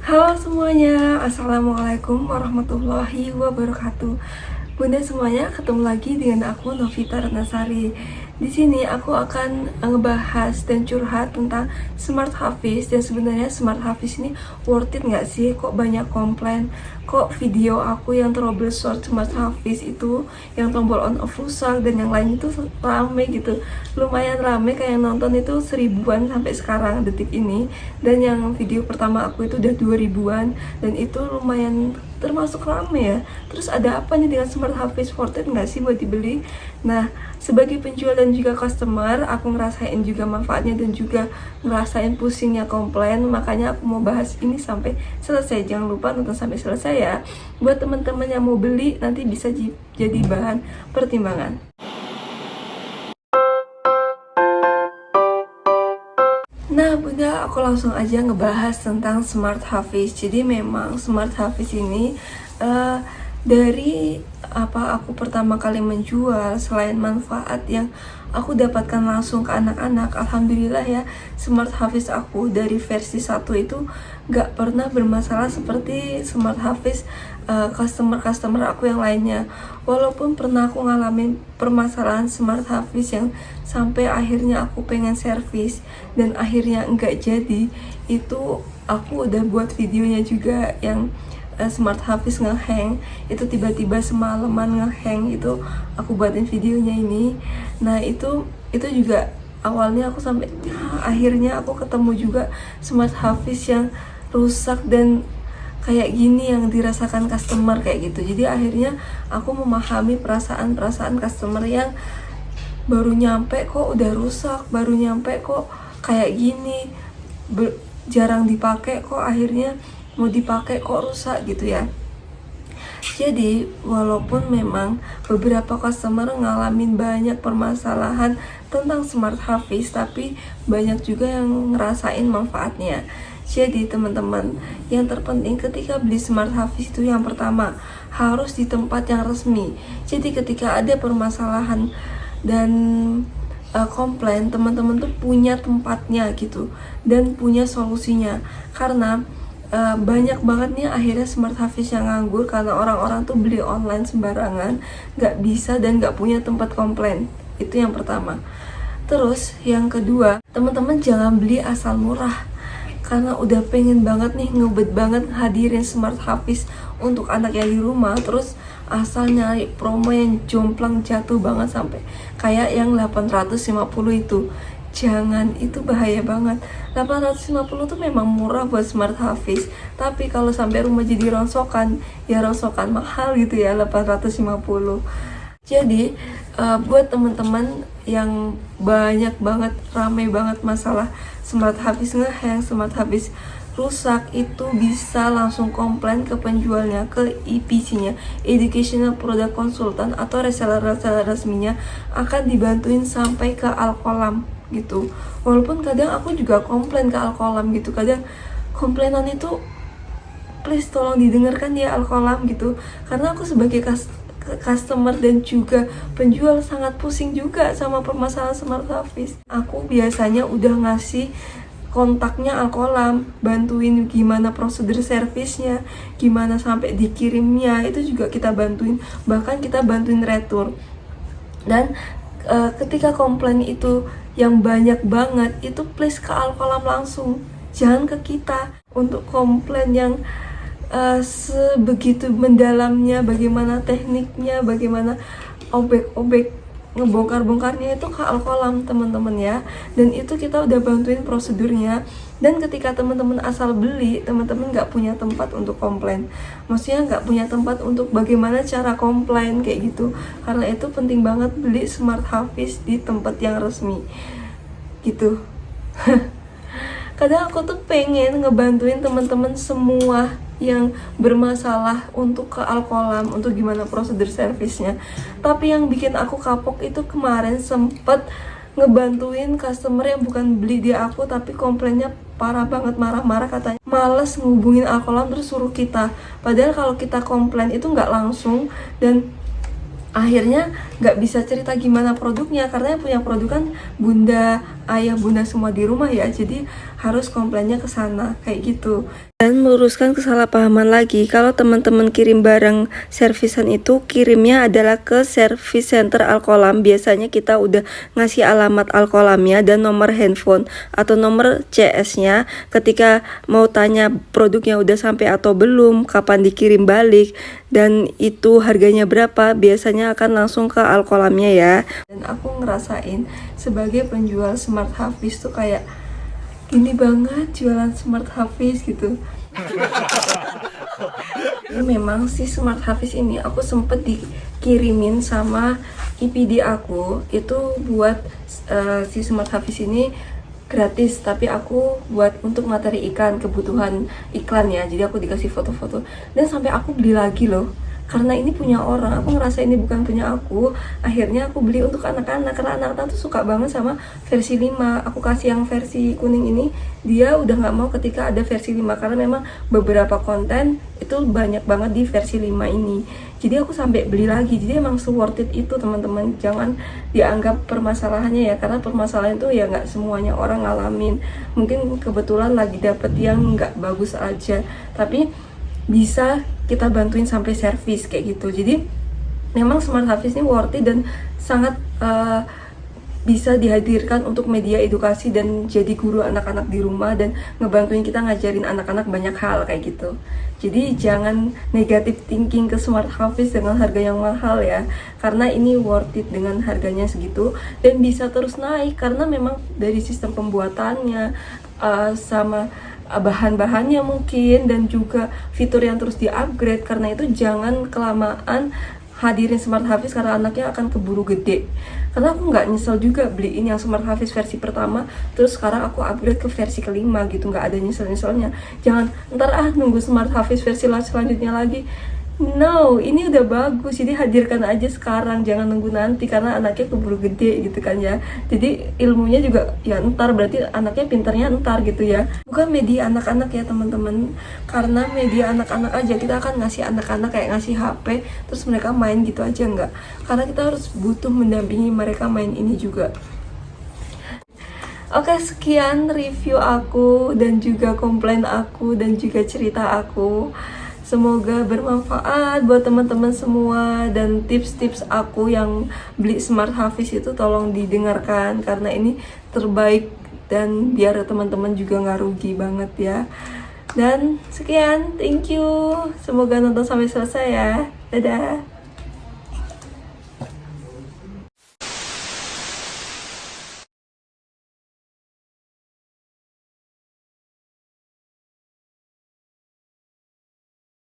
Halo semuanya, Assalamualaikum warahmatullahi wabarakatuh. Bunda semuanya, ketemu lagi dengan aku Novita Ratnasari. Di sini aku akan ngebahas dan curhat tentang Smart Hafiz. Dan sebenarnya Smart Hafiz ini worth it nggak sih? Kok banyak komplain? Kok video aku yang troubleshoot Smart Hafiz itu, yang tombol on off rusak dan yang lain itu rame gitu. Lumayan rame, kayak yang nonton itu 1000-an sampai sekarang detik ini. Dan yang video pertama aku itu udah 2000-an, dan itu lumayan termasuk rame ya. Terus ada apa nih dengan Smart Hafiz? Worth it nggak sih buat dibeli? Nah, sebagai penjual dan juga customer, aku ngerasain juga manfaatnya dan juga ngerasain pusingnya komplain. Makanya aku mau bahas ini sampai selesai. Jangan lupa nonton sampai selesai ya. Buat teman-teman yang mau beli, nanti bisa jadi bahan pertimbangan. Nah Bunda, aku langsung aja ngebahas tentang Smart Hafiz. Jadi memang Smart Hafiz ini uh, dari aku pertama kali menjual, selain manfaat yang aku dapatkan langsung ke anak-anak, alhamdulillah ya, Smart Hafiz aku dari versi 1 itu gak pernah bermasalah seperti Smart Hafiz customer-customer aku yang lainnya. Walaupun pernah aku ngalamin permasalahan Smart Hafiz yang sampai akhirnya aku pengen servis dan akhirnya enggak jadi, itu aku udah buat videonya juga yang Smart Hafiz ngehang, itu tiba-tiba semalaman ngehang, itu aku buatin videonya ini. Nah itu juga awalnya aku sampai akhirnya aku ketemu juga Smart Hafiz yang rusak dan kayak gini yang dirasakan customer kayak gitu. Jadi akhirnya aku memahami perasaan-perasaan customer yang baru nyampe kok udah rusak, baru nyampe kok kayak gini, jarang dipakai kok akhirnya mau dipakai kok rusak gitu ya. Jadi walaupun memang beberapa customer ngalamin banyak permasalahan tentang Smart Hafiz, tapi banyak juga yang ngerasain manfaatnya. Jadi teman-teman, yang terpenting ketika beli Smart Hafiz itu yang pertama, harus di tempat yang resmi. Jadi ketika ada permasalahan dan komplain, teman-teman tuh punya tempatnya gitu dan punya solusinya. Karena banyak banget nih akhirnya Smart Hafiz yang nganggur karena orang-orang tuh beli online sembarangan, gak bisa dan gak punya tempat komplain. Itu yang pertama. Terus yang kedua, teman-teman jangan beli asal murah, karena udah pengen banget nih, ngebet banget hadirin Smart Hafiz untuk anak yang di rumah, terus asal nyari promo yang jomplang jatuh banget sampai kayak yang 850 itu. Jangan, itu bahaya banget. 850 tuh memang murah buat Smart Hafiz, tapi kalau sampai rumah jadi rongsokan, ya rongsokan mahal gitu ya 850. Jadi buat teman-teman yang banyak banget, rame banget masalah Smart Hafiz ngehang, Smart Hafiz rusak, itu bisa langsung komplain ke penjualnya, ke EPC-nya, Educational Product Consultant, atau reseller-reseller resminya, akan dibantuin sampai ke Alkolam gitu. Walaupun kadang aku juga komplain ke Alkolam gitu, kadang komplainan itu please tolong didengarkan ya Alkolam gitu, karena aku sebagai customer dan juga penjual sangat pusing juga sama permasalahan Smart Hafiz. Aku biasanya udah ngasih kontaknya Alkolam, bantuin gimana prosedur servisnya, gimana sampai dikirimnya, itu juga kita bantuin, bahkan kita bantuin retur. Dan ketika komplain itu yang banyak banget, itu please ke Alkolam langsung, jangan ke kita untuk komplain yang sebegitu mendalamnya, bagaimana tekniknya, bagaimana obek-obek ngebongkar-bongkarnya, itu ke Alkolam teman-teman ya. Dan itu kita udah bantuin prosedurnya. Dan ketika teman-teman asal beli, teman-teman gak punya tempat untuk komplain, maksudnya gak punya tempat untuk bagaimana cara komplain kayak gitu. Karena itu penting banget beli Smart Hafiz di tempat yang resmi gitu. Kadang aku tuh pengen ngebantuin teman-teman semua yang bermasalah untuk ke Alkolam, untuk gimana prosedur servisnya. Tapi yang bikin aku kapok itu kemarin sempet ngebantuin customer yang bukan beli di aku, tapi komplainnya parah banget, marah-marah, katanya males ngehubungin Alkolam terus suruh kita. Padahal kalau kita komplain itu nggak langsung, dan akhirnya nggak bisa cerita gimana produknya, karena yang punya produk kan bunda, ayah, bunda semua di rumah ya. Jadi harus komplainnya ke sana kayak gitu. Dan meluruskan kesalahpahaman lagi, kalau teman-teman kirim barang servisan itu kirimnya adalah ke service center Alkolam. Biasanya kita udah ngasih alamat Alkolamnya dan nomor handphone atau nomor CS-nya. Ketika mau tanya produknya udah sampai atau belum, kapan dikirim balik, dan itu harganya berapa, biasanya akan langsung ke Alkolamnya ya. Dan aku ngerasain sebagai penjual Smart Hafiz tuh kayak gini banget jualan Smart Hafiz gitu. Memang si Smart Hafiz ini aku sempet dikirimin sama IPD aku itu buat si Smart Hafiz ini gratis, tapi aku buat untuk materi kebutuhan iklan ya. Jadi aku dikasih foto-foto dan sampai aku beli lagi loh, karena ini punya orang. Aku ngerasa ini bukan punya aku, akhirnya aku beli untuk anak-anak karena anak-anak tuh suka banget sama versi 5. Aku kasih yang versi kuning ini, dia udah nggak mau ketika ada versi 5 karena memang beberapa konten itu banyak banget di versi 5 ini. Jadi aku sampai beli lagi. Jadi emang worth it itu teman-teman, jangan dianggap permasalahannya ya, karena permasalahan itu ya nggak semuanya orang ngalamin. Mungkin kebetulan lagi dapet yang nggak bagus aja, tapi bisa kita bantuin sampai servis kayak gitu. Jadi memang Smart Hafiz ini worth it dan sangat bisa dihadirkan untuk media edukasi dan jadi guru anak-anak di rumah dan ngebantuin kita ngajarin anak-anak banyak hal kayak gitu. Jadi jangan negatif thinking ke Smart Hafiz dengan harga yang mahal ya, karena ini worth it dengan harganya segitu dan bisa terus naik karena memang dari sistem pembuatannya sama bahan-bahannya mungkin, dan juga fitur yang terus di-upgrade. Karena itu jangan kelamaan hadirin Smart Hafiz karena anaknya akan keburu gede. Karena aku nggak nyesel juga beliin yang Smart Hafiz versi pertama terus sekarang aku upgrade ke versi kelima gitu, nggak ada nyesel-nyeselnya. Jangan ntar nunggu Smart Hafiz versi selanjutnya lagi. No, ini udah bagus, jadi hadirkan aja sekarang, jangan nunggu nanti karena anaknya keburu gede gitu kan ya. Jadi ilmunya juga ya ntar, berarti anaknya pintarnya ntar gitu ya. Bukan media anak-anak ya teman-teman, karena media anak-anak aja kita akan ngasih anak-anak kayak ngasih HP terus mereka main gitu aja, enggak. Karena kita harus butuh mendampingi mereka main ini juga. Oke, sekian review aku dan juga komplain aku dan juga cerita aku. Semoga bermanfaat buat teman-teman semua, dan tips-tips aku yang beli Smart Hafiz itu tolong didengarkan karena ini terbaik dan biar teman-teman juga nggak rugi banget ya. Dan sekian, thank you. Semoga nonton sampai selesai ya. Dadah.